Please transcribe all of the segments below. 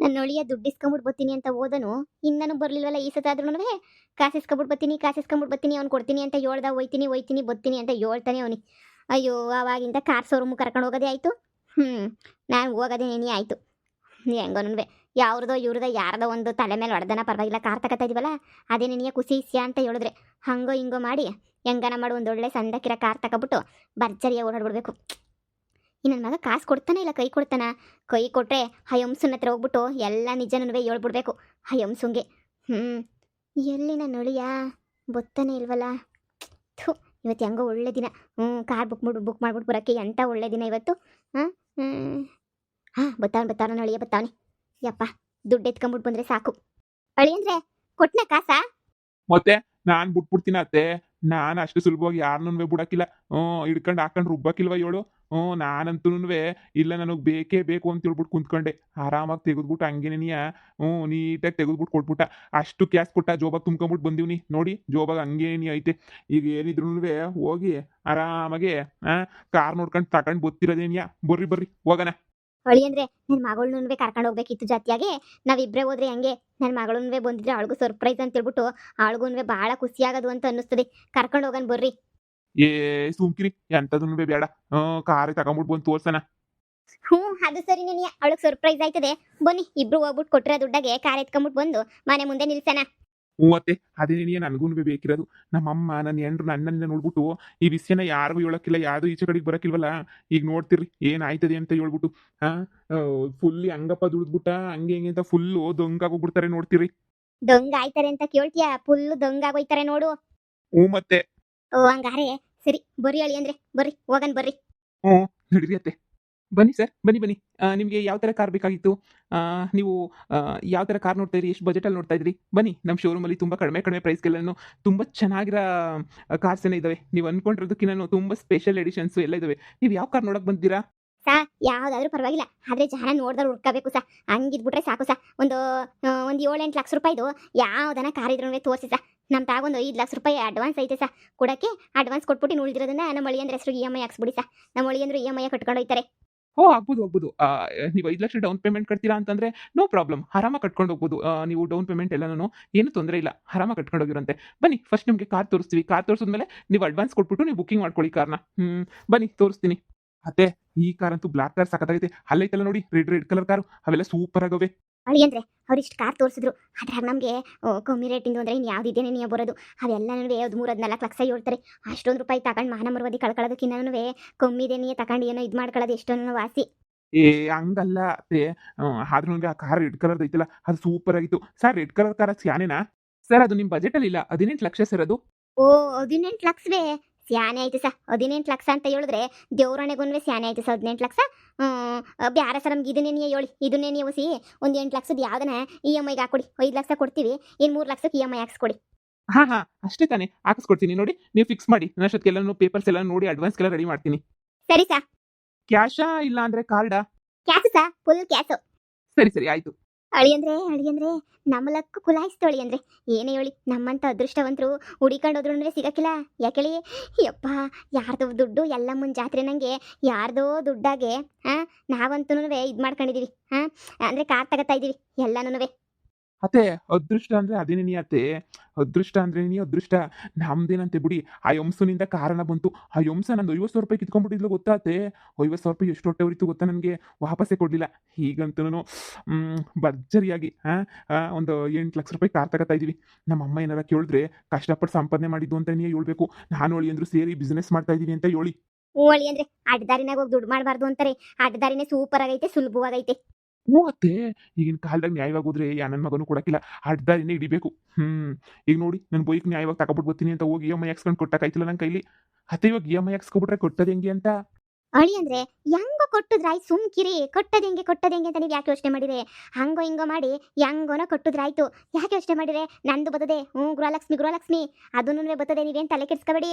ನನ್ನ ಒಳಿಯ ದುಡ್ಡು ಇಸ್ಕೊಂಬಿಟ್ಟು ಬರ್ತೀನಿ ಅಂತ ಹೋದನು. ಇನ್ನೂ ಬರ್ಲಿಲ್ವಲ್ಲ ಈ ಸತ ಆದ್ರೂ. ಕಾಸು ಇಸ್ಕೊಂಬಿಟ್ಟು ಬರ್ತೀನಿ, ಕಾಸು ಇಸ್ಕೊಂಬಿಟ್ಟು ಬರ್ತೀನಿ, ಅವ್ನು ಕೊಡ್ತೀನಿ ಅಂತ ಹೇಳ್ದ. ಹೋಯ್ತೀನಿ ಹೋಯ್ತೀನಿ ಬರ್ತೀನಿ ಅಂತ ಹೇಳ್ತಾನೆ ಅವನಿ. ಅಯ್ಯೋ, ಅವಾಗಿಂದ ಕಾರ್ ಶೋರೂಮ್ ಕರ್ಕೊಂಡು ಹೋಗೋದೇ ಆಯಿತು. ನಾನು ಹೋಗೋದೇ ನೆನೆ ಆಯಿತು. ಹೆಂಗೋನುವೆ ಯಾವ್ರದೋ ಇವ್ರದೋ ಯಾರ್ದೋ ಒಂದು ತಲೆ ಮೇಲೆ ಹೊಡೆದನ ಪರವಾಗಿಲ್ಲ, ಕಾರ್ ತಗೋತಾ ಇದೀವಲ್ಲ ಅದೇ ನಿನಗೆ ಖುಷಿ ಇಸ್ಯಾ ಅಂತ ಹೇಳಿದ್ರೆ ಹಂಗೋ ಹಿಂಗೋ ಮಾಡಿ ಹೆಂಗನ ಮಾಡಿ ಒಂದೊಳ್ಳೆ ಸಂದಕ್ಕಿರೋ ಕಾರ್ ತಗೊಬಿಟ್ಟು ಭರ್ಜರಿಯಾಗಿ ಓಡಾಡ್ಬಿಡ್ಬೇಕು. ಈ ನನ್ನ ಮಗ ಕಾಸು ಕೊಡ್ತಾನೆ ಇಲ್ಲ, ಕೈ ಕೊಡ್ತಾನ. ಕೈ ಕೊಟ್ಟರೆ ಹಯಂಸನ ಹತ್ರ ಹೋಗ್ಬಿಟ್ಟು ಎಲ್ಲ ನಿಜನೂ ಹೇಳ್ಬಿಡ್ಬೇಕು ಹಯಂಸುಂಗೆ. ಎಲ್ಲಿ ನನ್ನ ಒಳಿಯ ಬತ್ತಾನೆ ಇಲ್ವಲ್ಲ. ಥು, ಇವತ್ತು ಹೆಂಗೋ ಒಳ್ಳೆ ದಿನ. ಕಾರ್ ಬುಕ್ ಮಾಡ್ಬಿಟ್ಟು ಬರೋಕ್ಕೆ ಎಂಥ ಒಳ್ಳೆ ದಿನ ಇವತ್ತು. ಬತ್ತಾವನ ಅಳಿಯ ಬತ್ತಾವನೆ. ಯಪ್ಪ, ದುಡ್ಡು ಎತ್ಕೊಂಬಿಟ್ಟು ಬಂದರೆ ಸಾಕು. ಅಳಿಯಂದ್ರೆ ಕೊಟ್ಟನ ಕಾಸಾ? ಮತ್ತೆ ನಾನು ಬಿಟ್ಬಿಡ್ತೀನಿ ಅತ್ತೆ. ನಾನು ಅಷ್ಟು ಸುಲಭವಾಗಿ ಯಾರನ್ನೂ ಬಿಡಕ್ಕಿಲ್ಲ. ಹಿಡ್ಕೊಂಡು ಹಾಕೊಂಡು ರುಬ್ಬಕ್ಕಿಲ್ವ ಹೇಳು. ನಾನಂತೂ ಇಲ್ಲ, ನನಗೆ ಬೇಕೇ ಬೇಕು ಅಂತ ಹೇಳ್ಬಿಟ್ಟು ಕುಂತ್ಕೊಂಡೆ. ಆರಾಮಾಗಿ ತೆಗೆದ್ಬಿಟ್ಟು ಹಂಗೇನೆಯ ನೀಟಾಗಿ ತೆಗೆದ್ಬಿಟ್ಟು ಕೊಟ್ಬಿಟ್ಟ. ಅಷ್ಟು ಕ್ಯಾಶ್ ಕೊಟ್ಟ, ಜೋಬಾಗಿ ತುಂಬ್ಕೊಂಬಿಟ್ಟು ಬಂದೀವ್ನಿ ನೋಡಿ. ಜೋಬಾಗ ಹಂಗೇನಿ ಐತೆ. ಈಗ ಏನಿದ್ರು ಹೋಗಿ ಆರಾಮಾಗಿ ಕಾರ್ ನೋಡ್ಕೊಂಡು ತಗೊಂಡು ಬತ್ತಿರೋದೇನಿಯಾ. ಬರ್ರಿ ಹೋಗೋಣ. ಅಳಿಯಂದ್ರೆ ನನ್ನ ಮಗಳನ್ನೂ ಕರ್ಕೊಂಡು ಹೋಗ್ಬೇಕಿತ್ತು ಜೊತೆಯಾಗೆ. ನಾವಿಬ್ಬರೇ ಹೋದ್ರೆ ಹೆಂಗೆ? ನನ್ನ ಮಗಳನ್ನೂ ಬಂದಿದ್ರೆ ಅವಳಿಗೂ ಸರ್ಪ್ರೈಸ್ ಅಂತ ಹೇಳ್ಬಿಟ್ಟು ಅವಳಿಗೂ ಭಾಳ ಖುಷಿಯಾಗೋದು ಅಂತ ಅನ್ನಿಸ್ತದೆ. ಕರ್ಕೊಂಡು ಹೋಗೋಣ ಬರ್ರಿ. ಏ ಸುಮ್ಕಿರಿ, ಎಂಥದನ್ನು ಬೇಡ. ಕಾರ್ ತಗೊಂಬಿಟ್ಟು ಬಂದು ತೋರ್ಸಣ. ಅದು ಸರಿ ನೆನೆಯ, ಅವಳಿಗೆ ಸರ್ಪ್ರೈಸ್ ಆಯ್ತದೆ. ಬನ್ನಿ ಇಬ್ರು ಹೋಗ್ಬಿಟ್ಟು ಕೊಟ್ಟಿರೋ ದುಡ್ಡಾಗೆ ಕಾರ್ ಎತ್ಕೊಂಬಿಟ್ಟು ಬಂದು ಮನೆ ಮುಂದೆ ನಿಲ್ಸಣ. ಅತ್ತೆ, ಅದೇ ನನಗೂ ಬೇಕಿರೋದು. ನಮ್ಮಮ್ಮ ನನ್ನ ಹೆಂಡ್ರು ನನ್ನನ್ನ ನೋಡ್ಬಿಟ್ಟು ಈ ವಿಷಯನ ಯಾರಿಗೂ ಹೇಳಕ್ಕಿಲ್ಲ, ಯಾವುದು ಈಚೆ ಕಡೆಗೆ ಬರಕ್ಕಿಲ್ವಲ್ಲ. ಈಗ ನೋಡ್ತಿರ್ರಿ ಏನಾಯ್ತದೆ ಅಂತ ಹೇಳ್ಬಿಟ್ಟು. ಫುಲ್ಲಿ ಹಂಗಪ್ಪ ದುಡಿದ್ಬಿಟ್ಟ ಹಂಗೆ ಹಿಂಗೆ ಅಂತ ಫುಲ್ಲು ದೊಂಗಾಗೋಗ್ಬಿಡ್ತಾರೆ ನೋಡ್ತಿರಿ. ದೊಂಗ ಆಯ್ತಾರೆ ಅಂತ ಕೇಳ್ತೀಯಾ? ಫುಲ್ಲು ದೊಂಗಾಗೋಯ್ತಾರೆ ನೋಡು. ಮತ್ತೆ ಹಂಗಾರೆ ಸರಿ, ಬರ್ರಿ ಅಳಿ ಅಂದ್ರೆ ಬರ್ರಿ, ಹೋಗನ್ ಬರ್ರಿ. ನಡೀರಿ ಅತ್ತೆ. ಬನ್ನಿ ಸರ್, ಬನ್ನಿ. ನಿಮಗೆ ಯಾವ ಥರ ಕಾರ್ ಬೇಕಾಗಿತ್ತು? ನೀವು ಯಾವ ಥರ ಕಾರ್ ನೋಡ್ತಾ ಇದ್ರಿ? ಎಷ್ಟು ಬಜೆಟಲ್ಲಿ ನೋಡ್ತಾ ಇದ್ರಿ? ಬನ್ನಿ, ನಮ್ಮ ಶೋರೂಮಲ್ಲಿ ತುಂಬ ಕಡಿಮೆ ಪ್ರೈಸ್ಗೆಲ್ಲೂ ತುಂಬ ಚೆನ್ನಾಗಿರೋ ಕಾರ್ಸ್ ಏನೋ ಇದ್ದಾವೆ. ನೀವು ಅಂದ್ಕೊಂಡಿರೋದಕ್ಕಿಂತ ತುಂಬ ಸ್ಪೆಷಲ್ ಎಡಿಷನ್ಸು ಎಲ್ಲ ಇದ್ದಾವೆ. ನೀವು ಯಾವ ಕಾರ್ ನೋಡಕ್ಕೆ ಬಂದಿರಾ? ಯಾವ್ದಾದ್ರೂ ಪರವಾಗಿಲ್ಲ, ಆದ್ರೆ ಜನ ನೋಡ್ದವ್ರು ಹುಡ್ಕೋಬೇಕು ಹಂಗಿದ್ಬಿಟ್ರೆ ಸಾಕು ಒಂದು 7-8 ಲಕ್ಷ ರೂಪಾಯಿದು ಯಾವ್ದನ ಕಾರ್ ಇದ್ರೂ ತೋರಿಸಿ ನಮ್ಮ ತಾಗ ಒಂದು 5 ಲಕ್ಷ ರೂಪಾಯಿ ಅಡ್ವಾನ್ಸ್ ಐತೆ ಕೊಡಕ್ಕೆ. ಅಡ್ವಾನ್ಸ್ ಕೊಟ್ಬಿಟ್ಟು ಉಳಿದಿರೋದನ್ನ ನಮ್ಮ ಅಳಿಯಂದ್ರ ಹೆಸರು EMI ಹಾಕ್ಸ್ಬಿಡಿ ನಮ್ಮ ಅಳಿಯಂದ್ರು EMI ಕಟ್ಕೊಂಡು ಹೋಗ್ತಾರೆ. ಆಗ್ಬೋದು. ನೀವು 5 ಲಕ್ಷ ಡೌನ್ ಪೇಮೆಂಟ್ ಕಟ್ತೀರಾ ಅಂತಂದ್ರೆ ನೋ ಪ್ರಾಬ್ಲಮ್, ಆರಾಮಾಗಿ ಕಟ್ಕೊಂಡು ಹೋಗ್ಬೋದು. ನೀವು ಡೌನ್ ಪೇಮೆಂಟ್ ಎಲ್ಲನೂ ಏನು ತೊಂದರೆ ಇಲ್ಲ, ಆರಾಮಾಗಿ ಕಟ್ಕೊಂಡು ಹೋಗಿರಂತೆ. ಬನ್ನಿ, ಫಸ್ಟ್ ನಿಮಗೆ ಕಾರ್ ತೋರಿಸ್ತೀವಿ. ಕಾರ್ ತೋರಿಸಿದ್ಮೇಲೆ ನೀವು ಅಡ್ವಾನ್ಸ್ ಕೊಟ್ಬಿಟ್ಟು ನೀವು ಬುಕ್ಕಿಂಗ್ ಮಾಡ್ಕೊಳ್ಳಿ ಕಾರ್ನ. ಬನ್ನಿ ತೋರಿಸ್ತೀನಿ. ಅತ್ತೆ, ಈ ಕಾರ್ ಅಂತೂ ಬ್ಲಾಕ್ ಕಾರ್ ಸಖತ್ತಾಗೈತೆ. ಅಲ್ಲೈತಲ್ಲ ನೋಡಿ, ರೆಡ್ ಕಲರ್ ಕಾರು, ಅವೆಲ್ಲ ಸೂಪರ್ ಆಗವೆ. ಅಳಿಯಂದ್ರೆ ಅವ್ರಿಷ್ಟು ಕಾರ್ ತೋರಿಸಿದ್ರು, ಅದ್ರಾಗ ನಮಗೆ ಕಮ್ಮಿ ರೇಟಿಂದು ಅಂದರೆ ಇನ್ನು ಯಾವುದಿದ್ದೇನೆ ನೀವು ಬರೋದು ಅವೆಲ್ಲನೂ 13-14 ಲಕ್ಷ ಹೇಳ್ತಾರೆ. ಅಷ್ಟೊಂದು ರೂಪಾಯಿ ತಗೊಂಡು ಮಾನ ಮರವದಿ ಕಳ್ಕೊಳ್ಳೋದಕ್ಕಿನ್ನೂ ಕಮ್ಮಿದೇನೆಯೇ ತಗೊಂಡು ಏನೋ ಇದು ಮಾಡ್ಕೊಳ್ಳೋದು ಎಷ್ಟೊಂದು ವಾಸಿ. ಹಂಗಲ್ಲ ಅತ್ತೆ. ಆದ್ರೂ ಆ ಕಾರ್ ರೆಡ್ ಕಲರ್ ಐತಲ್ಲ, ಅದು ಸೂಪರ್ ಆಗಿತ್ತು. ಸರ್, ರೆಡ್ ಕಲರ್ ಕಾರ್ ಸ್ಯಾನೇನಾ ಸರ್? ಅದು ನಿಮ್ಮ ಬಜೆಟಲ್ಲಿ ಇಲ್ಲ. 18 ಲಕ್ಷ ಸರ್ ಅದು. 18 ಲಕ್ಷವೇ ಸ್ಯಾನೆ ಆಯ್ತು 18 ಲಕ್ಷ ಅಂತ ಹೇಳಿದ್ರೆ ದೇವ್ರಣೆಗೊಂಡ್ರೆ ಸ್ಯಾನೆ ಆಯ್ತು 18 ಲಕ್ಷ. ಬ್ಯಾರ ಸರ್, ನಮ್ಗೆ ಇದನ್ನೇ ನೀವು ಒಂದು 8 ಲಕ್ಷದ ಯಾವ್ದನ EMI ಹಾಕೊಡಿ. 5 ಲಕ್ಷ ಕೊಡ್ತೀವಿ, ಇನ್ನು 3 ಲಕ್ಷಕ್ಕೆ EMI ಹಾಕ್ಸ್ಕೊಡಿ. ಅಷ್ಟೇ ತಾನೇ, ಹಾಕಿಸ್ಕೊಡ್ತೀನಿ. ನೋಡಿ, ನೀವು ಫಿಕ್ಸ್ ಮಾಡಿ. ನನ್ನಷ್ಟೊತ್ತಿಗೆಲ್ಲ ಪೇಪರ್ಸ್ ಎಲ್ಲ ನೋಡಿ ಅಡ್ವಾನ್ಸ್ಗೆಲ್ಲ ರೆಡಿ ಮಾಡ್ತೀನಿ. ಸರಿ ಕ್ಯಾಶಾ ಇಲ್ಲ ಅಂದ್ರೆ ಕಾರ್ಡಾ? Cash full cash. ಸರಿ ಆಯ್ತು. ಅಳಿಯಂದ್ರೆ ನಮ್ಮ ಲಕ್ಕು ಕುಲಾಯಿಸ್ತು ಅಳಿಯಂದ್ರೆ. ಏನೇ ಹೇಳಿ, ನಮ್ಮಂತ ಅದೃಷ್ಟವಂತರು ಹುಡಿಕೊಂಡೋದ್ರು ಸಿಗಕ್ಕಿಲ್ಲ. ಯಾಕೇಳಿ, ಯಪ್ಪ, ಯಾರ್ದೋ ದುಡ್ಡು ಎಲ್ಲ ಜಾತ್ರೆ ನಂಗೆ ಯಾರ್ದೋ ದುಡ್ಡಾಗೆ ನಾವಂತೂ ಇದು ಮಾಡ್ಕೊಂಡಿದೀವಿ. ಅಂದ್ರೆ ಕಾರ್ ತಗೋತಾ ಇದೀವಿ ಎಲ್ಲನೂ. ಅತ್ತೆ, ಅದೃಷ್ಟ ಅಂದ್ರೆ ಅದೇನೇ ಅತ್ತೆ. ಅದೃಷ್ಟ ಅಂದ್ರೆ ಅದೃಷ್ಟ ನಮ್ದೇನಂತೆ ಬಿಡಿ. ಆ ಯಂಸನಿಂದ ಕಾರಣ ಬಂತು. ಆ ಯಂಸ ನಂದು 50,000 ರೂಪಾಯಿ ಕಿತ್ಕೊಂಡ್ಬಿಟ್ಟಿದ್ಲು ಗೊತ್ತಾ ಅತ್ತೆ? 50,000 ರೂಪಾಯಿ ಎಷ್ಟು ಹೊಟ್ಟೆ ಉರಿತು ಗೊತ್ತಾ ನನಗೆ. ವಾಪಸ್ಸೇ ಕೊಡಲಿಲ್ಲ. ಈಗಂತೂ ಭರ್ಜರಿಯಾಗಿ ಒಂದು 8 ಲಕ್ಷ ರೂಪಾಯಿ ಕಾರ್ ತಗೋತಾ ಇದೀವಿ. ನಮ್ಮಮ್ಮ ಏನಾರ ಕೇಳಿದ್ರೆ ಕಷ್ಟಪಟ್ಟು ಸಂಪಾದನೆ ಮಾಡಿದ್ದು ಅಂತ ಹೇಳ್ಬೇಕು. ನಾನು ಅಂದ್ರು ಸೇರಿ ಬಿಸ್ನೆಸ್ ಮಾಡ್ತಾ ಇದೀವಿ ಅಂತ ಹೇಳಿ. ಅಳಿಯಂದ್ರೆ ಅಡ್ಡದಾರಿನಾಗ ಹೋಗಿ ದುಡ್ಡು ಮಾಡಬಾರ್ದು ಅಂತಾರೆ. ಅಡ್ಡದಾರಿನೇ ಸೂಪರ್ ಆಗೈತೆ, ಸುಲಭವಾಗೈತೆ. ಅತ್ತೆ, ಈಗಿನ ಕಾಲದಾಗ ನ್ಯಾಯವಾಗಿ ಹೋದ್ರೆ ನನ್ನ ಮಗನೂ ಕೊಡಕ್ಕಿಲ್ಲ, ಅಡ್ಡದಾರಿನೇ ಹಿಡಿಬೇಕು. ಈಗ ನೋಡಿ, ನಾನು ಬೈಕ್ ನ್ಯಾಯವಾಗಿ ತಗೊಬಿಟ್ಟು ಬರ್ತೀನಿ ಅಂತ ಹೋಗಿ EMI ಹಾಕ್ಸ್ಕೊಂಡು ಕೊಟ್ಟಕ್ಕಾಯ್ತಿಲ್ಲ ನನ್ನ ಕೈಲಿ. ಅತ್ತೆ, ಇವಾಗ EMI ಹಾಕ್ಸ್ಕೊಬಿಟ್ರೆ ಕೊಟ್ಟದ ಹೆಂಗೆ ಅಂತ? ಅಳಿಯಂದ್ರೆ ಹೆಂಗೋ ಕೊಟ್ಟದ್ರಾಯ್ತು, ಸುಮ್ಕಿರಿ. ಕೊಟ್ಟದ ಹೆಂಗೆ ಅಂತ ನೀವು ಯಾಕೆ ಯೋಚನೆ ಮಾಡಿದ್ರೆ? ಹಂಗೋ ಹಿಂಗೋ ಮಾಡಿ ಹೆಂಗೋನೋ ಕೊಟ್ಟದ್ರಾಯ್ತು. ಯಾಕೆ ಯೋಚನೆ ಮಾಡಿದ್ರೆ? ನಂದು ಬರ್ತದೆ, ಗೃಹಲಕ್ಷ್ಮಿ ಅದನ್ನೂ ಬರ್ತದೆ. ನೀವೇನು ತಲೆ ಕೆಡ್ಸ್ಕೊಬೇಡಿ.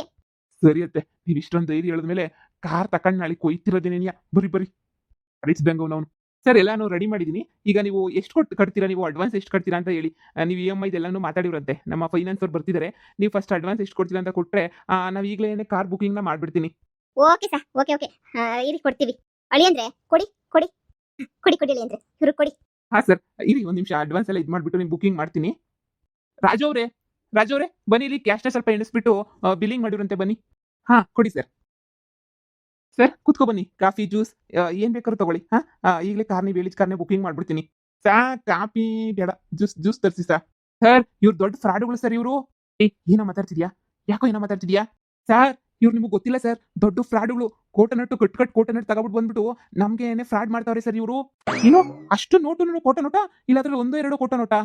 ಸರಿ ಅತ್ತೆ, ನೀವು ಇಷ್ಟೊಂದು ಧೈರ್ಯ ಹೇಳಿದ್ಮೇಲೆ ಕಾರ್ ತಗೊಂಡು ನಾಳೆ ಕೊಯ್ತಿರೋದೇನೇನಿಯಾ. ಬರ್ರಿ ಅಡಿಸ್ದಂಗ ನಾವು. ಸರ್, ಎಲ್ಲಾನು ರೆಡಿ ಮಾಡಿದ್ದೀನಿ. ಈಗ ನೀವು ಎಷ್ಟು ಕೊಟ್ಟು ಕಟ್ತೀರಾ? ನೀವು ಅಡ್ವಾನ್ಸ್ ಎಷ್ಟು ಕಟ್ತೀರಾ ಅಂತ ಹೇಳಿ. ನೀವು EMI ಎಲ್ಲಾನು ಮಾತಾಡಿರಂತೆ, ನಮ್ಮ ಫೈನಾನ್ಸ್ ಅವ್ರು ಬರ್ತಿದ್ದಾರೆ. ನೀವು ಫಸ್ಟ್ ಅಡ್ವಾನ್ಸ್ ಎಷ್ಟು ಕೊಡ್ತೀರಾ ಅಂತ ಕೊಟ್ಟರೆ ನಾವು ಈಗಲೇ ಕಾರ್ ಬುಕಿಂಗ್ನ ಮಾಡಿಬಿಡ್ತೀನಿ. Okay okay. ಇರಿ, ಕೊಡ್ತೀವಿ. ಅಳಿಯಂದ್ರೆ ಕೊಡಿ ಅಳಿಯಂದ್ರೆ, ಇವ್ರಿಗೆ ಕೊಡಿ. ಹಾಂ ಸರ್, ಇರಿ ಒಂದು ನಿಮಿಷ ಅಡ್ವಾನ್ಸ್ ಎಲ್ಲ ಇದು ಮಾಡಿಬಿಟ್ಟು ನಿಮ್ಗೆ ಬುಕಿಂಗ್ ಮಾಡ್ತೀನಿ. ರಾಜು ಅವರೇ, ರಾಜು ಅವರೇ ಬನ್ನಿ, ಇಲ್ಲಿ ಕ್ಯಾಶ್ನ ಸ್ವಲ್ಪ ಎಣಿಸ್ಬಿಟ್ಟು ಬಿಲ್ಲಿಂಗ್ ಮಾಡಿರಂತೆ ಬನ್ನಿ. ಹಾಂ ಕೊಡಿ ಸರ್. ಸರ್ ಕೂತ್ಕೊ ಬನ್ನಿ, ಕಾಫಿ ಜ್ಯೂಸ್ ಏನು ಬೇಕಾದ್ರೂ ತಗೊಳ್ಳಿ. ಹಾಂ ಈಗಲೇ ಕಾರ್ ನೀವು ಹೇಳಿದ ಕಾರ್ನೇ ಬುಕಿಂಗ್ ಮಾಡ್ಬಿಡ್ತೀನಿ. ಕಾಫಿ ಬೇಡ, ಜ್ಯೂಸ್ ಜ್ಯೂಸ್ ತರಿಸಿ ಸರ್. ಸರ್ ಇವ್ರು ದೊಡ್ಡ ಫ್ರಾಡುಗಳು ಸರ್ ಇವರು. ಏನೋ ಮಾತಾಡ್ತಿದ್ಯಾ, ಯಾಕೋ ಏನೋ ಮಾತಾಡ್ತಿದ್ಯಾ ಸರ್? ಇವ್ರು ನಿಮಗೆ ಗೊತ್ತಿಲ್ಲ ಸರ್, ದೊಡ್ಡ ಫ್ರಾಡುಗಳು. ಕೋಟನಟ್ಟು ಕಟ್ ಕೋಟನಟ್ಟು ತಗೊಬಿಟ್ಟು ಬಂದ್ಬಿಟ್ಟು ನಮ್ಗೆ ಏನೇ ಫ್ರಾಡ್ ಮಾಡ್ತಾವ್ರೆ ಸರ್ ಇವರು. ಏನು ಅಷ್ಟು ನೋಟು ಕೋಟ ನೋಟ, ಇಲ್ಲ ಅದ್ರಲ್ಲಿ ಒಂದೋ ಎರಡೋ ಕೋಟ ನೋಟ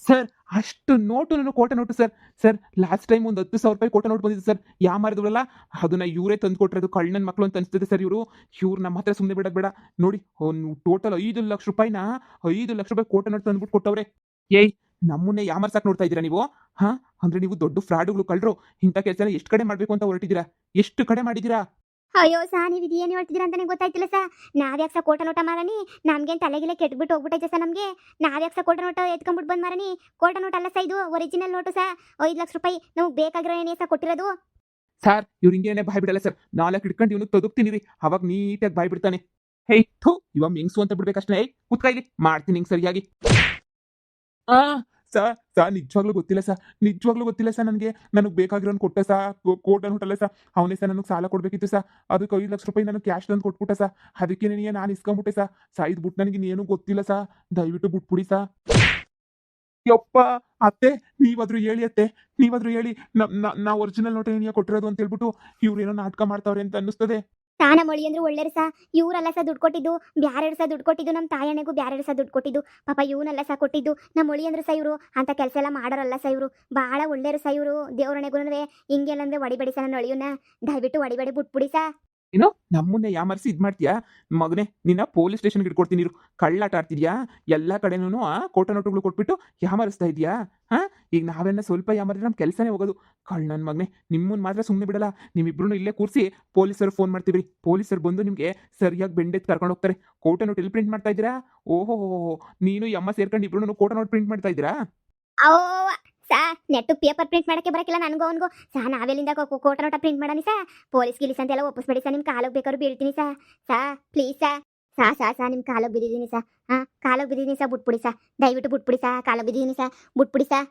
ಸರ್? ಅಷ್ಟು ನೋಟು ಕೋಟ ನೋಟು ಸರ್. ಸರ್ ಲಾಸ್ಟ್ ಟೈಮ್ ಒಂದು 10,000 ರೂಪಾಯಿ ಕೋಟ ನೋಟ್ ಬಂದಿದೆ ಸರ್. ಯಾ ಮಾರಿದ್ವಲ್ಲ ಅದನ್ನ ಇವರೇ ತಂದು ಕೊಟ್ಟಿರೋದು, ಕಳ್ಳನ ಮಕ್ಕಳು ಅಂತ ಅನ್ಸ್ತದೆ ಸರ್ ಇವರು. ಇವ್ರು ನಮ್ಮ ಹತ್ರ ಸುಮ್ಮನೆ ಬಿಡೋದು ಬೇಡ ನೋಡಿ. ಟೋಟಲ್ 5 ಲಕ್ಷ ರೂಪಾಯಿನ 5 ಲಕ್ಷ ರೂಪಾಯಿ ಕೋಟ ನೋಟ್ ತಂದ್ಬಿಟ್ಟು ಕೊಟ್ಟವ್ರೆ. ಏಯ್ ನಮ್ಮನ್ನೇ ಯಾಮರ್ಸಕ್ ನೋಡ್ತಾ ಇದ್ದೀರಾ ನೀವು? ಹಾ ಅಂದ್ರೆ ನೀವು ದೊಡ್ಡ ಫ್ರಾಡುಗಳು, ಕಳ್ರು. ಇಂಥ ಕೆಲಸನ ಎಷ್ಟು ಕಡೆ ಮಾಡ್ಬೇಕು ಅಂತ ಹೊರಟಿದ್ದೀರಾ? ಎಷ್ಟು ಕಡೆ ಮಾಡಿದ್ದೀರಾ? ಅಯ್ಯೋ ಸಾ, ನೀವು ಇದು ಏನು ಹೇಳ್ತಿದ್ದೀರಾ ಅಂತಾನೆ ಗೊತ್ತಾಯ್ತಿಲ್ಲ ಸಾ. ನಾವ್ಯಾಕೆ ಸಾ ಕೋಟ ನೋಟ ಮಾರನಿ? ನಮ್ಗೇನು ತಲೆಗಿಲೆ ಕೆಟ್ಬಿಟ್ಟು ಹೋಗ್ಬಿಟ್ಟೈತೆ ಸಾ ನಮಗೆ. ನಾವ್ಯಾಕೆ ಸಾ ಕೋಟ ನೋಟ ಎತ್ಕೊಂಡ್ಬಿಟ್ಟು ಬಂದು ಮಾರನಿ? ಕೋಟ ನೋಟ್ ಅಲ್ಲ ಸಾ, ಇದು ಒರಿಜಿನಲ್ ನೋಟು ಸಾ. 5 ಲಕ್ಷ ರೂಪಾಯಿ ನಮಗೆ ಬೇಕಾಗಿರೋ ಏನೇ ಸಾ ಕೊಟ್ಟಿರೋದು. ಸರ್ ಇವ್ರು ಹಿಂಗೇನೆ ಬಾಯ್ ಬಿಡಲ್ಲ ಸರ್. 4 ಹಿಡ್ಕೊಂಡು ಇವನು ತೊದಕ್ತೀನಿ ರೀ, ಅವಾಗ ನೀಟಾಗಿ ಬಾಯ್ ಬಿಡ್ತಾನೆ. ಹೇ ಥೂ, ಇವಾಗ ಮಿಂಗ್ಸು ಅಂತ ಬಿಡ್ಬೇಕಷ್ಟೇ. ಏಯ್ ಕುತ್ಕ ಇಲ್ಲಿ, ಮಾಡ್ತೀನಿ ಹಿಂಗೆ ಸರಿಯಾಗಿ. ಆ ಸರ್ ನಿಜವಾಗ್ಲೂ ಗೊತ್ತಿಲ್ಲ ಸರ್, ನಿಜವಾಗ್ಲೂ ಗೊತ್ತಿಲ್ಲ ಸರ್. ನನಗೆ ಬೇಕಾಗಿರೋನ್ ಕೊಟ್ಟೆ ಸಾ, ಕೋಟ ನೋಟಲ್ಲ ಸರ್. ಅವನೇ ಸರ್ ನನಗೆ ಸಾಲ ಕೊಡಬೇಕಿತ್ತು ಸರ್. ಅದಕ್ಕೆ 5 ಲಕ್ಷ ರೂಪಾಯಿ ನನಗೆ ಕ್ಯಾಶ್ ತಂದು ಕೊಟ್ಬಿಟ್ಟೆ ಸರ್. ಅದಕ್ಕೆ ನಾನು ಇಸ್ಕೊಂಬಿಟ್ಟೆ ಸರ್. ಇದು ಬಿಟ್ಟು ನನಗೆ ಇನ್ನೇನು ಗೊತ್ತಿಲ್ಲ ಸರ್. ದಯವಿಟ್ಟು ಬಿಟ್ಬಿಡಿ ಸರ್. ಯಪ್ಪ ಅತ್ತೆ, ನೀವಾದ್ರೂ ಹೇಳಿ ಅತ್ತೆ, ನೀವಾದ್ರೂ ಹೇಳಿ. ನಾ ಒರಿಜಿನಲ್ ನೋಟ್ ಏನಿಯಾ ಕೊಟ್ಟಿರೋದು ಅಂತ ಹೇಳ್ಬಿಟ್ಟು ಇವ್ರೇನೋ ನಾಟಕ ಮಾಡ್ತಾವ್ರೆ ಅಂತ ಅನ್ನಿಸ್ತದೆ. ತಾನ ಮಳಿ ಅಂದ್ರೆ ಒಳ್ಳೆರು ಸಾ. ಇವರಲ್ಲ ಸಾ ದುಡ್ಡು ಕೊಟ್ಟಿದ್ದು, ಬ್ಯಾರೆರು ಸಾ ದುಡ್ಡು ಕೊಟ್ಟಿದ್ದು. ನಮ್ಮ ತಾಯಣೆಗೂ ಬ್ಯಾರೆರು ಸಾ ದುಡ್ಡು ಕೊಟ್ಟಿದ್ದು. ಪಾಪ ಇವನಲ್ಲ ಸಾ ಕೊಟ್ಟಿದ್ದು. ನಮ್ಮ ಮಳಿ ಅಂದ್ರೆ ಸಾ ಇವರು ಅಂತ ಕೆಲಸ ಎಲ್ಲ ಮಾಡೋರಲ್ಲ ಸಾ ಇವರು. ಭಾಳ ಒಳ್ಳೆಯರು ಸಾ ಇವರು. ದೇವ್ರಣೆಗೂ ಹಿಂಗೆಲ್ಲ ಅಂದ್ರೆ ಹೊಡಿಬೇಡಿ ಸಾ ನನ್ನ ಅಳಿಯನ್ನ. ದಯವಿಟ್ಟು ಹೊಡಿಬೇಡಿ, ಬಿಟ್ಬಿಡಿ ಸಾ. ಏನೋ ನಮ್ಮನ್ನೇ ಯಾಮರ್ಸಿ ಇದ್ ಮಾಡ್ತೀಯಾ ಮಗನೇ? ನಿನ್ನ ಪೊಲೀಸ್ ಸ್ಟೇಷನ್ಗೆ ಇಟ್ಕೊಡ್ತೀನಿ ಇರು. ಕಳ್ಳಾಟ ಆಡ್ತಿದ್ಯಾ ಎಲ್ಲ ಕಡೆನೂ. ಕೋಟ ನೋಟುಗಳು ಕೊಟ್ಬಿಟ್ಟು ಯಾಮರಿಸ್ತಾ ಇದೀಯಾ? ಹಾ ಈಗ ನಾವೆಲ್ಲ ಸ್ವಲ್ಪ ಯಾಮರಿದ್ರೆ ನಮ್ಮ ಕೆಲಸನೇ ಹೋಗೋದು. ಕಳ್ಳನ ಮಗನೇ, ನಿಮ್ಮನ್ನ ಮಾತ್ರ ಸುಮ್ಮನೆ ಬಿಡಲ್ಲ. ನಿಮ್ಮಿಬ್ರು ಇಲ್ಲೇ ಕೂರಿಸಿ ಪೊಲೀಸರು ಫೋನ್ ಮಾಡ್ತೀವಿ. ಪೊಲೀಸರು ಬಂದು ನಿಮಗೆ ಸರಿಯಾಗಿ ಬೆಂಡೆತ್ ಕರ್ಕೊಂಡು ಹೋಗ್ತಾರೆ. ಕೋಟ ನೋಟ್ ಎಲ್ಲಿ ಪ್ರಿಂಟ್ ಮಾಡ್ತಾ ಇದ್ದೀರಾ? ಓಹೋ, ನೀನು ಈ ಅಮ್ಮ ಸೇರ್ಕೊಂಡು ಇಬ್ರು ಕೋಟ ನೋಟ್ ಪ್ರಿಂಟ್ ಮಾಡ್ತಾ ಇದ್ದೀರಾ? ಓ ಸಾ, ನೆಟ್ಟು ಪೇಪರ್ ಪ್ರಿಂಟ್ ಮಾಡಕ್ಕೆ ಬರಕಿಲ್ಲ ನನಗೂ ಅವನಿಗೂ ಸಾ. ನಾವೆಲ್ಲಿಂದ ಕೋಟ ನೋಟ ಪ್ರಿಂಟ್ ಮಾಡನಿ ಸಾ? ಪೊಲೀಸ್ ಗಿಲೀಸ್ ಅಂತೆಲ್ಲ ಒಪ್ಪಿಸ್ಬೇಡಿ ಸಾ. ನಿಮ್ಮ ಕಾಲಿಗೆ ಬೇಕಾದ್ರು ಬೀಳ್ತೀನಿ ಸಾ. ಸಾ ಪ್ಲೀಸ್ ಸಾ. ಸಾ ನಿಮ್ಮ ಕಾಲಿಗೆ ಬಿದ್ದಿದ್ದೀನಿ ಸಾ. ಹಾಂ ಕಾಲಿಗೆ ಬಿದ್ದಿದ್ದೀನಿ ಸಾ, ಬಿಟ್ಬಿಡಿ ಸಾ. ದಯವಿಟ್ಟು ಬಿಟ್ಬಿಡಿ ಸಾ. ಕಾಲಿಗೆ ಬಿದ್ದಿದ್ದೀನಿ ಸಾ, ಬಿಟ್ಬಿಡಿ ಸಾ.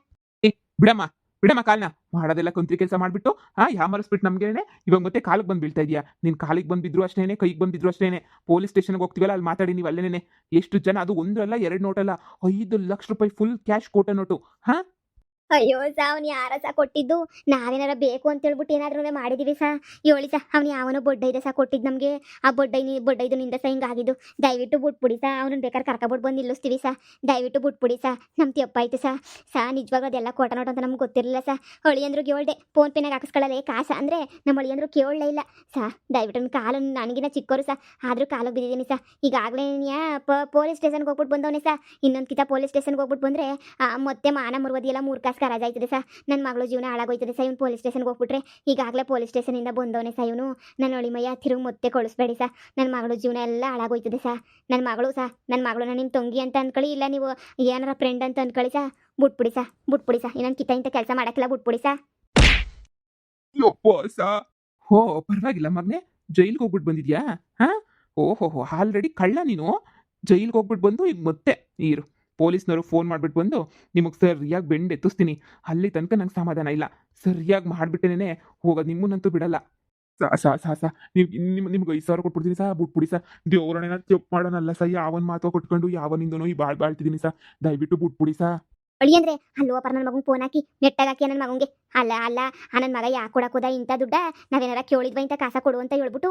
ಏ ಬಿಡಮ್ಮ, ಬಿಡಮ್ಮ ಕಾಲ್ನ. ಮಾಡೋದೆಲ್ಲ ಕುಂತ್ರಿ ಕೆಲಸ ಮಾಡ್ಬಿಟ್ಟು ಯಾಮರಿಸ್ಬಿಟ್ಟು ನಮ್ಗೇನೆ ಇವಾಗ ಮತ್ತೆ ಕಾಲಿಗೆ ಬಂದು ಬೀಳ್ತಾ ಇದೆಯಾ? ನಿನ್ ಕಾಲಿಗೆ ಬಂದು ಬಿದ್ರು ಅಷ್ಟೇನೆ, ಕೈಗೆ ಬಂದು ಬಿದ್ರು ಅಷ್ಟೇನೆ. ಪೊಲೀಸ್ ಸ್ಟೇಷನ್ಗೆ ಹೋಗ್ತೀವಲ್ಲ, ಅಲ್ಲಿ ಮಾತಾಡಿ ನೀವು ಅಲ್ಲೇನೆ. ಎಷ್ಟು ಜನ, ಅದು ಒಂದಲ್ಲ 2 ನೋಟಲ್ಲ, 5 ಲಕ್ಷ ರೂಪಾಯಿ ಫುಲ್ ಕ್ಯಾಶ್ ಕೋಟ ನೋಟು. ಹಾ ಅಯ್ಯೋ ಸಾ, ಅವ್ನು ಯಾರ ಸಾ ಕೊಟ್ಟಿದ್ದು? ನಾವೇನಾರ ಬೇಕು ಅಂತ ಹೇಳ್ಬಿಟ್ಟು ಏನಾದ್ರೂ ಮಾಡಿದೀವಿ ಸಾ? ಹೇಳಿ ಸಾ. ಅವ್ನು ಯಾವನೋ ಬೊಡ್ಡ ಇದೆ ಸಾ ಕೊಟ್ಟಿದ್ದು ನಮಗೆ. ಆ ಬೊಡ್ಡ ನಿಂದ ಸಾ ಹಿಂಗಾಗಿದ್ದು. ದಯವಿಟ್ಟು ಬಿಟ್ಬಿಡಿ ಸಾ. ಅವ್ನನ್ನ ಬೇಕಾದ್ರೆ ಕರ್ಕೊಬಿಟ್ಟು ಬಂದು ನಿಲ್ಲಿಸ್ತೀವಿ ಸಾ. ದಯವಿಟ್ಟು ಬಿಟ್ಬಿಡಿ ಸಾ. ನಮ್ಮ ತಪ್ಪಾಯ್ತು ಸಾ. ನಿಜವಾಗ್ಲೂ ಅದೆಲ್ಲ ಕೋಟ ನೋಟ್ ಅಂತ ನಮ್ಗೆ ಗೊತ್ತಿರಲಿಲ್ಲ ಸಾ. ಅಳಿಯಂದ್ರು ಕೇಳ್ದೆ, ಫೋನ್ ಪೇನಾಗ ಹಾಕಿಸ್ಕೊಳ್ಳಲ್ಲ ಕಾಸ ಅಂದರೆ ನಮ್ಮ ಅಳಿಯಂದ್ರು ಕೇಳಲೇ ಇಲ್ಲ ಸಾ. ದಯವಿಟ್ಟು ನನ್ನ ಕಾಲು, ನನಗಿನ ಚಿಕ್ಕವರು ಸಾ, ಆದರೂ ಕಾಲಿಗೆ ಬಿದ್ದಿದ್ದೀನಿ ಸಾ. ಈಗಾಗಲೇ ಪೊಲೀಸ್ ಸ್ಟೇಷನ್ಗೆ ಹೋಗ್ಬಿಟ್ಟು ಬಂದವನೇ ಸಾ. ಇನ್ನೊಂದು ಕಿತ ಪೊಲೀಸ್ ಸ್ಟೇಷನ್ಗೆ ಹೋಗ್ಬಿಟ್ಟು ಬಂದರೆ ಮತ್ತೆ ಮಾನ ಮರುವದಿಯೆಲ್ಲ 3 ಕಾಸು ಕರಾಜಾಯ್ತದೆ ಸಾ. ನನ್ನ ಮಗಳು ಜೀವನ ಹಾಳಾಗೋಯ್ತದೆ ಸಾ. ಇವ್ನು ಪೊಲೀಸ್ ಸ್ಟೇಷನ್ಗೆ ಹೋಗ್ಬಿಟ್ರೆ. ಈಗಾಗಲೇ ಪೊಲೀಸ್ ಸ್ಟೇಷನಿಂದ ಬಂದವನೇ ಸಾ ಇವನು. ನನ್ನ ಅಳಿಮಯ್ಯ ತಿರುಗಿ ಮತ್ತೆ ಕಳಿಸ್ಬೇಡಿ ಸಾ. ನನ್ನ ಮಗಳು ಜೀವನ ಎಲ್ಲ ಹಾಳಾಗೋಯ್ತದೆ ಸಾ. ನನ್ನ ಮಗಳನ್ನ ನಿಮ್ಮ ತಂಗಿ ಅಂತ ಅಂದ್ಕೊಳ್ಳಿ, ಇಲ್ಲ ನೀವು ಏನಾರ ಫ್ರೆಂಡ್ ಅಂತ ಅಂದ್ಕೊಳ್ಳಿ ಸಾ. ಬಿಟ್ಬಿಡಿ ಸಾ, ಬಿಟ್ಬಿಡಿ ಸಾ. ಇನ್ನೊಂದು ಕಿತ್ತ ಇಂಥ ಕೆಲಸ ಮಾಡೋಕ್ಕಿಲ್ಲ, ಬಿಟ್ಬಿಡಿ ಸಾ. ಯಪ್ಪ ಸಾ. ಹೋ ಪರವಾಗಿಲ್ಲ ಮಗನೇ, ಜೈಲ್ಗೆ ಹೋಗ್ಬಿಟ್ಟು ಬಂದಿದ್ಯಾ? ಹಾ ಓಹೋ, ಆಲ್ರೆಡಿ ಕಳ್ಳ ನೀನು. ಜೈಲ್ಗೆ ಹೋಗ್ಬಿಟ್ಟು ಬಂದು ಈಗ ಮತ್ತೆ ಇರು. ಪೊಲೀಸ್ನವರು ಫೋನ್ ಮಾಡ್ಬಿಟ್ಟು ಬಂದು ನಿಮಗೆ ಸರಿಯಾಗಿ ಬೆಂಡ್ ಎತ್ತಿಸ್ತೀನಿ. ಅಲ್ಲಿ ತನಕ ನಂಗೆ ಸಮಾಧಾನ ಇಲ್ಲ. ಸರಿಯಾಗಿ ಮಾಡಿಬಿಟ್ಟೇನೆ ಹೋಗೋದು. ನಿಮ್ಮನ್ನಂತೂ ಬಿಡಲ್ಲ. ಸಾ ನೀವು ನಿಮ್ಗೆ 5,000 ಕೊಟ್ಬಿಡ್ತೀನಿ ಸಾ. ಬಿಟ್ಬಿಡಿ ಸಾ. ದೇವ್ರನ್ನ ಚೆಕ್ ಮಾಡೋಣಲ್ಲ ಸಾ. ಯಾವನ್ ಮಾತೋ ಕೊಟ್ಕೊಂಡು ಯಾವನಿಂದನೋ ಈ ಬಾಳ್ತಿದ್ದೀನಿ ಸಾ. ದಯವಿಟ್ಟು ಬಿಟ್ಬಿಡಿ ಸಾ. ಅಳಿ ಅಂದ್ರೆ ಅಲ್ಲೋಪರ ನನ್ನ ಮಗಂಗೆ ಫೋನ್ ಹಾಕಿ ನೆಟ್ಟಾಗಿ ನನ್ನ ಮಗಂಗೆ ಅಲ್ಲ ನನ್ನ ಮಗ ಯಾಕೆ ಕೊಡಕೋದ ಇಂಥ ದುಡ್ಡ? ನಾವೇನಾರ ಕೇಳಿದ್ವ ಇಂಥ ಕಾಸ ಕೊಡು ಅಂತ ಹೇಳ್ಬಿಟ್ಟು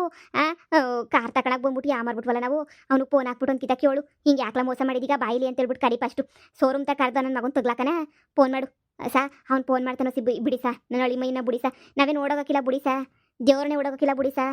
ಕಾರ್ ತಕೊಳಕ್ ಬಂದ್ಬಿಟ್ಟು ಯಾಮಾರ್ಬಿಟ್ವಲ್ಲ ನಾವು. ಅವ್ನಿಗೆ ಫೋನ್ ಹಾಕ್ಬಿಟ್ಟು ಒಂದು ಕಿತ ಕೇಳು, ಹಿಂಗೆ ಯಾಕಲ ಮೋಸ ಮಾಡಿದೀಗ ಬಾಯಿಲಿ ಅಂತ ಹೇಳ್ಬಿಟ್ಟು ಕರಿ ಫಸ್ಟು. ಶೋರೂಮ್ ಕರೆದ ನನ್ನ ಮಗನ ತಗ್ಲಾಕನ ಫೋನ್ ಮಾಡು ಸಾ. ಅವ್ನು ಫೋನ್ ಮಾಡ್ತಾನೋ ಬಿಡಿ ಸಾ. ನನ್ನ ಅಳಿ ಮೈನ ಬಿಡಿ ಸಾ. ನಾವೇನು ಓಡೋಗಕ್ಕಿಲ್ಲ ಬಿಡಿ ಸಾ. ದೇವ್ರನ್ನೇ ಓಡೋಗಕ್ಕಿಲ್ಲ ಬಿಡಿ ಸಾ.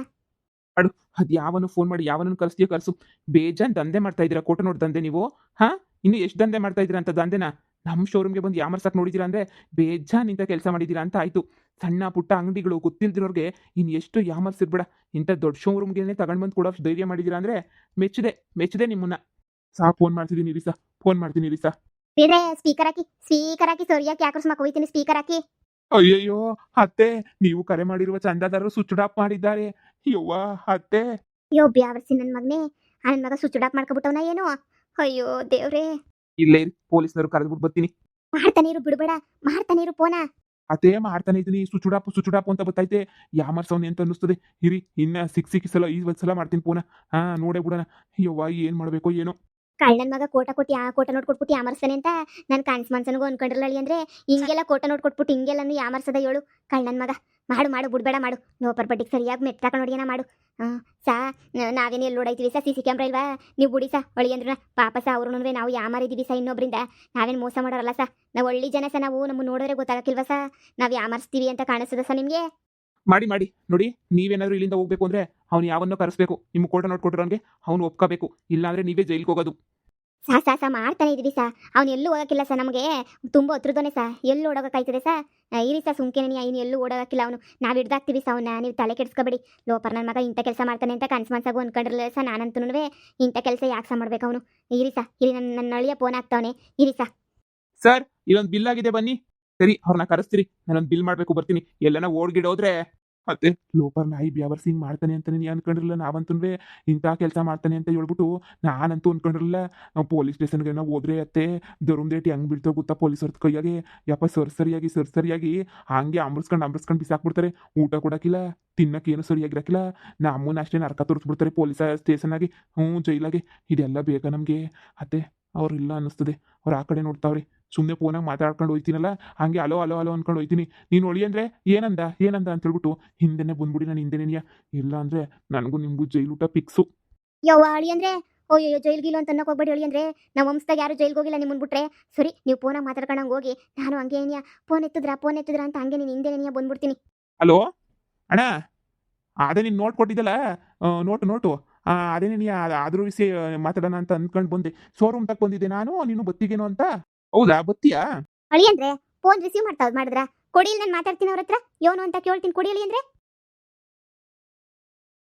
ಅದು ಯಾವನು ಫೋನ್ ಮಾಡಿ ಯಾವನನ್ನು ಕಳಿಸ್ತೀಯೋ ಕಳಿಸು. ಬೇಜಾನ್ ದಂಧೆ ಮಾಡ್ತಾ ಇದ್ದೀರಾ, ಕೋಟ ನೋಟ್ ದಂಧೆ ನೀವು. ಹಾ ಇನ್ನು ಎಷ್ಟು ದಂಧೆ ಮಾಡ್ತಾ ಇದ್ದೀರಾ ಅಂತ ದಂಧೆನ ನಮ್ಮ ಶೋರೂಮ್ಗೆ ಬಂದು ಯಾಮರ್ಸಕ್ಕೆ ನೋಡಿದ್ದೀರಾ ಅಂದರೆ ಬೇಜಾನ್ ಇಂಥ ಕೆಲಸ ಮಾಡಿದ್ದೀರಾ ಅಂತ ಆಯಿತು. ಸಣ್ಣ ಪುಟ್ಟ ಅಂಗಡಿಗಳು ಗೊತ್ತಿಲ್ದಿರೋರಿಗೆ ಇನ್ನು ಎಷ್ಟು ಯಾಮರ್ಸಿರ್ಬೇಡ. ಇಂಥ ದೊಡ್ಡ ಶೋರೂಮ್ಗೆ ತಗೊಂಡು ಬಂದು ಕೊಡೋ ಧೈರ್ಯ ಮಾಡಿದ್ದೀರಾ ಅಂದರೆ ಮೆಚ್ಚದೆ ನಿಮ್ಮನ್ನ. ಫೋನ್ ಮಾಡ್ತಿದ್ದೀನಿ ರೀ ಸಾ. ಫೋನ್ ಮಾಡ್ತೀನಿ ರೀ ಸಾ. ಬೇರೆ ಸ್ಪೀಕರ್ ಹಾಕಿ ಸರಿಯಾಗಿ ಯಾಕ್ರಸ್ ಮಕ್ಕ ಹೋಯ್ತೀನಿ. ಸ್ಪೀಕರ್ ಹಾಕಿ. ಅಯ್ಯಯ್ಯೋ ಅತ್ತೆ, ನೀವು ಕರೆ ಮಾಡಿರುವ ಚಂದಾದಾರರು ಸ್ವಿಚ್ ಆಫ್ ಮಾಡಿದ್ದಾರೆ. ಯವ್ವ ಅತ್ತೆ. ಯೋ ಬ್ಯಾವರ್ಸಿ ನನ್ನ ಮಗನೇ. ನನ್ನ ಮಗ ಸ್ವಿಚ್ ಆಫ್ ಮಾಡ್ಕೊಬಿಟ್ಟವನ ಏನು? ಅಯ್ಯೋ ದೇವ್ರೇ. ಇಲ್ಲೇ ಪೊಲೀಸ್ನವರು ಕರೆದ್ಬಿಟ್ಟು ಬರ್ತೀನಿ. ಮಾಡ್ತಾನೆ ಇರು, ಬಿಡ್ಬೇಡ. ಮಾಡ್ತಾನೆ ಇರು ಫೋನ. ಅದೇ ಮಾಡ್ತಾನೆ ಇದ್ದೀನಿ, ಸುಚುಡಾಪು ಅಂತ ಬತ್ತೈತೆ. ಯಾಮರ್ಸವ್ನಿ ಅಂತ ಅನ್ನಿಸ್ತದೆ. ಇರಿ ಇನ್ನ ಸಿಕ್ಕಿ ಸಲ ಈ ಒಂದ್ ಸಲ ಮಾಡ್ತೀನಿ ಫೋನ. ನೋಡೇ ಬಿಡೋಣ. ಯವ್ವ ಏನ್ ಮಾಡ್ಬೇಕೋ ಏನೋ. ಕಳ್ಳನ್ ಮಗ ಕೋಟ ಕೊಟ್ಟು ಕೋಟ ನೋಟ್ ಕೊಟ್ಬಿಟ್ಟು ಯಾಮರ್ಸ್ತಾನೆ ಅಂತ ನಾನು ಕನ್ಸ್ ಮನ್ಸನಿಗೂ ಅನ್ಕೊಂಡಿರಲಿ ಅಂದ್ರೆ ಹಿಂಗೆಲ್ಲ ಕೋಟ ನೋಟ್ ಕೊಟ್ಬಿಟ್ಟು ಹಿಂಗೆಲ್ಲ ಯಾಮರ್ಸದ ಹೇಳು. ಕಳ್ಳನ್ ಮಗ ಮಾಡು ಬಿಡ್ಬೇಡ ಮಾಡು. ಲೋಪರ್ ಬಡ್ಡಿಗೆ ಸರಿಯಾಗಿ ಮೆಟ್ಟಾಕೊಂಡು ಹೊಡಿಯೋಣ ಮಾಡು. ಸಾ ನಾವೇನು ಎಲ್ಲಿ ನೋಡೈತೀವಿ ಸಾ, CC ಕ್ಯಾಮ್ರಾ ಇಲ್ವಾ? ನೀವು ಬಿಡಿ ಸಾ ಹೊಳಿ ಅಂದ್ರ ಪಾಪ ಸಾ. ಅವ್ರು ನಾವು ಯಾಮಾರಿದೀವಿ ಸಾ ಇನ್ನೊಬ್ರಿಂದ. ನಾವೇನು ಮೋಸ ಮಾಡೋರಲ್ಲ ಸಾ. ನಾವು ಒಳ್ಳೆ ಜನ ಸಾ. ನಾವು ನಮ್ಮ ನೋಡೋರೆ ಗೊತ್ತಾಗಕ್ಕಿಲ್ವಾ ಸಾ ನಾವು ಯಾಮರ್ಸ್ತೀವಿ ಅಂತ ಕಾಣಿಸ್ತದ ಸಾ ನಿಮಗೆ? ಮಾಡಿ ನೋಡಿ, ನೀವೇನಾದ್ರೂ ಇಲ್ಲಿಂದ ಹೋಗ್ಬೇಕು ಅಂದ್ರೆ ಅವ್ನು ಯಾವನ್ನೋ ಕರೆಸ್ಬೇಕು. ನಿಮ್ಮ ಕೋಟ ನೋಟ್ ಕೊಟ್ಟಿರೋನ್ಗೆ ಅವ್ನು ಒಪ್ಕೋಬೇಕು. ಇಲ್ಲಾಂದ್ರೆ ನೀವೇ ಜೈಲ್ಗೆ ಹೋಗೋದು. ಸಾ ಮಾಡ್ತಾನೆ ಇದೀವಿ ಸಾ. ಅವ್ನು ಎಲ್ಲೂ ಹೋಗಕ್ಕಿಲ್ಲ ಸಾ. ನಮಗೆ ತುಂಬ ಹತ್ರದೋನೆ ಸಾ. ಎಲ್ಲಿ ಓಡೋಗಕ್ಕಾಯ್ತದೆ ಸಾ? ಇರಿ ಸಾ ಸುಮ್ಕೆನೆ ಇನ್ನು ಎಲ್ಲೂ ಓಡೋಗಕ್ಕಿಲ್ಲ. ಅವನು ನಾವು ಹಿಡ್ದಾಕ್ತೀವಿ ಸಾ ಅವನ್ನ. ನೀವು ತಲೆ ಕೆಡಿಸ್ಕೊಬೇಡಿ. ಲೋಪರ್ ನನ್ನ ಮಗ ಇಂಥ ಕೆಲಸ ಮಾಡ್ತಾನೆ ಅಂತ ಕನ್ಸ್ ಮನ್ಸಾಗೂ ಅನ್ಕೊಂಡಿರಲಿಲ್ಲ ಸಾ. ನಾನಂತೂ ಇಂಥ ಕೆಲಸ ಯಾಕೆ ಸಾ ಮಾಡ್ಬೇಕು ಅವನು? ಇರಿ ಸಾ ಇರಿ, ನನ್ನ ಅಳಿಯ ಫೋನ್ ಹಾಕ್ತಾವನೆ. ಇರಿ ಸಾ. ಸರ್ ಇಲ್ಲೊಂದು ಬಿಲ್ ಆಗಿದೆ ಬನ್ನಿ. ಸರಿ ಅವ್ರನ್ನ ಕರೆಸ್ತೀರಿ, ನಾನೊಂದು ಬಿಲ್ ಮಾಡ್ಬೇಕು ಬರ್ತೀನಿ. ಎಲ್ಲನ ಓಡ್ಗಿಡೋದ್ರೆ ಮತ್ತೆ ಲೋಪರ್ ನಾಯಿ ಬ್ಯಾವರ್ ಸಿಂಗ್ ಮಾಡ್ತಾನೆ ಅಂತಾನೆ ನೀ ಅನ್ಕೊಂಡಿರಲಿಲ್ಲ. ನಾವಂತೂ ಇಂಥ ಕೆಲಸ ಮಾಡ್ತಾನೆ ಅಂತ ಹೇಳ್ಬಿಟ್ಟು ನಾನಂತೂ ಅನ್ಕೊಂಡಿರಲಿಲ್ಲ. ಪೊಲೀಸ್ ಸ್ಟೇಷನ್ಗೆ ನಾವು ಹೋದ್ರೆ ಅತ್ತೆ ದರುಮ್ದೇಟಿ ಹೆಂಗ್ ಬೀಳ್ತೋ ಗೊತ್ತಾ ಪೊಲೀಸರ ಕೈಯಾಗೆ. ಯಪ್ಪ ಸರಿಯಾಗಿ ಹಂಗೆ ಅಂಬ್ರಸ್ಕೊಂಡು ಬಿಸಾಕ್ಬಿಡ್ತಾರೆ. ಊಟ ಕೊಡಕ್ಕಿಲ್ಲ, ತಿನ್ನಕ್ಕೇನು ಸರಿಯಾಗಿರಕ್ಕಿಲ್ಲ. ನಮ್ಮನ್ನ ಅಷ್ಟೇ ನರಕ ತೋರಿಸ್ಬಿಡ್ತಾರೆ ಪೊಲೀಸ್ ಸ್ಟೇಷನ್ ಆಗಿ, ಜೈಲಾಗೆ. ಇದೆಲ್ಲ ಬೇಕಾ ನಮಗೆ? ಅತ್ತೆ ಅವ್ರು ಇಲ್ಲ ಅನ್ನಿಸ್ತದೆ. ಅವ್ರು ಆ ಕಡೆ ನೋಡ್ತಾವ್ರಿ. ಸುಮ್ಮನೆ ಫೋನಾಗ ಮಾತಾಡ್ಕೊಂಡು ಹೋಯ್ತೀನಲ್ಲ, ಹಂಗೆ ಅಲೋ ಅನ್ಕೊಂಡು ಹೋಯ್ತೀನಿ. ನೀನು ಒಳಿ ಅಂದ್ರೆ ಏನಂದ ಅಂತ ಹೇಳ್ಬಿಟ್ಟು ಹಿಂದೆನೆ ಬಂದ್ಬಿಡಿ. ನಾನು ಹಿಂದೆನೆಯ ಇಲ್ಲ ಅಂದ್ರೆ ನನಗೂ ನಿಮಗೂ ಜೈಲೂಟ ಫಿಕ್ಸು. ಯವ್ವ ಅಳಿ ಅಂದ್ರೆ ಅಯ್ಯೋ ಜೈಲ್ಗಿಲ್ಲ ಅಂತ ಅನ್ನೋಕೆ ಹೋಗ್ಬೇಡಿ. ಹೇಳಿ ಅಂದ್ರೆ ನಮ್ಮ ವಂಶದಾಗ ಯಾರು ಜೈಲ್ಗೆ ಹೋಗಿಲ್ಲ ನಿಮ್ಮನ್ ಬಿಟ್ರೆ. ಸರಿ ನೀವು ಫೋನಾಗ ಮಾತಾಡ್ಕೊಂಡಂಗೆ ಹೋಗಿ. ನಾನು ಹಂಗೆ ಏನಿಯಾ ಫೋನ್ ಎತ್ತಿದ್ರಾ ಅಂತ ಹಂಗೆ ನೀನು ಹಿಂದೆ ಬಂದ್ಬಿಡ್ತೀನಿ. ಹಲೋ ಅಣ್ಣ, ಅದೇ ನೀನು ನೋಟ್ ಕೊಟ್ಟಿದ್ದಲ್ಲ, ನೋಟು ಅದೇ ನೀನು ಅದ್ರ ವಿಷಯ ಮಾತಾಡೋಣ ಅಂತ ಅಂದ್ಕೊಂಡು ಬಂದೆ. ಶೋರೂಮ್ ತಕ್ಕ ಬಂದಿದ್ದೆ ನಾನು. ನೀನು ಬತ್ತಿಗೇನೋ ಅಂತ. ಹೌದಾ ಬತ್ತೀಯಾ? ಅಳಿ ಅಂದ್ರೆ ಫೋನ್ ರಿಸೀವ್ ಮಾಡಿದ್ರ ಕೊಡಿ, ನಾನು ಮಾತಾಡ್ತೀನಿ ಅವ್ರ ಹತ್ರ. ಯೋನು ಅಂತ ಕೇಳ್ತೀನಿ, ಕೊಡಿ ಅಳಿ ಅಂದ್ರೆ.